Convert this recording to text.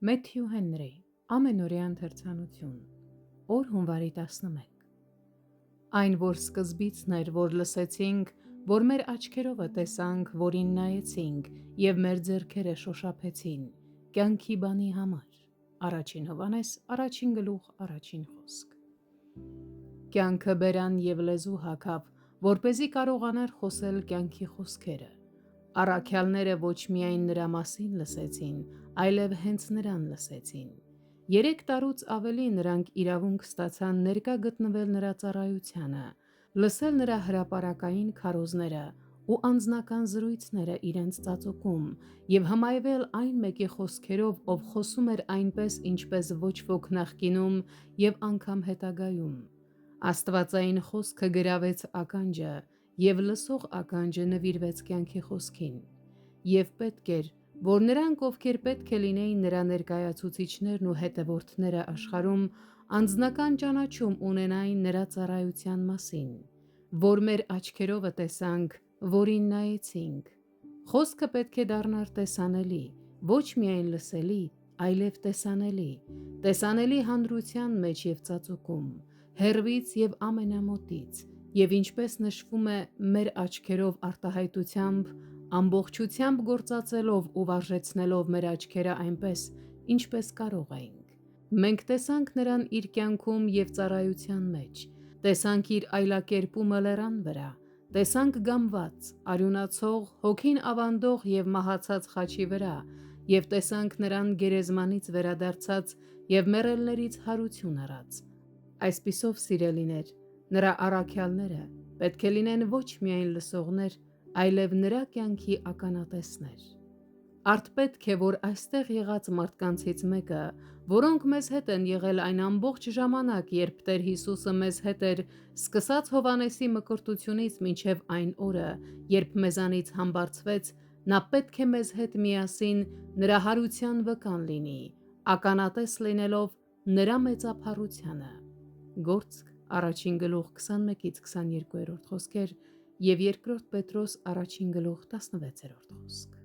Մեթյու Հենրի ամենօրյա ընթերցանություն օր հունվարի 11 Այն որ սկզբիցն էր, որ լսեցինք, որ մեր աչքերովը տեսանք, որին նայեցինք և մեր ձեռքերը շոշափեցին, կյանքի բանի համար։ Առաջին Հովհաննես, 1:1 խոսք։ Կյանքը բերան և լեզու հագավ, որպեսզի կարողանար խոսել կյանքի խոսքերը։ Առաքյալները ոչ միայն նրա մասին լսեցին, այլև հենց նրան լսեցին։ 3 տարուց ավելի նրանք իրավունք ստացան ներկա գտնվել նրա ծառայությանը, լսել նրա հրապարակային քարոզները ու անձնական զրույցները իրենց ծածուկում և հմայվել այն մեկի խոսքերով, ով խոսում էր այնպես, ինչպես ոչ ոք նախկինում և անգամ հետագայում։ Աստվածային խոսքը գրավեց ականջը, և լսող ականջը նվիրվեց կյանքի խոսքին։ Եվ պետք էր, որ նրանք, ովքեր պետք է լինեին նրա ներկայացուցիչներն ու հետևորդները աշխարհում, անձնական ճանաչում ունենային նրա ծառայության մասին, որ մեր աչքերովը տեսանք, որին նայեցինք։ Խոսքը պետք է դառնար տեսանելի, ոչ միայն լսելի, այլև տեսանելի, տեսանելի հանրության մեջ և ծածուկում, հեռվից և ամենամոտից, և ինչպես նշվում է մեր աչքերով արտահայտությամբ, ամբողջությամբ գործածելով ու վարժեցնելով մեր աչքերը այնպես, ինչպես կարող էինք։ Մենք տեսանք նրան իր կյանքում և ծառայության մեջ, տեսանք իր այլակերպումը լեռան վրա, տեսանք գամված, արյունացող, հոգին ավանդող և մահացած խաչի վրա և տեսանք նրան գերեզմանից վերադարձած և մեռելներից հարություն առած։ Այսպիսով, սիրելիներ, նրա առաքյալները պետք է լինեն ոչ միայն լսողներ, այլև նրա կյանքի ականատեսներ։ Արդ պետք է, որ այստեղ եղած մարդկանցից մեկը, որոնք մեզ հետ են եղել այն ամբողջ ժամանակ, երբ Տեր Հիսուսը մեզ հետ էր, սկսած Հովհաննեսի մկրտությունից մինչև այն օրը, երբ մեզանից համբարձվեց, նա պետք է մեզ հետ միասին նրա հարության վկան լինի, ականատես լինելով նրա մեծափառությանը։ Գործք 1:21-22 խոսքեր և 2 Պետրոս 1:16 խոսք։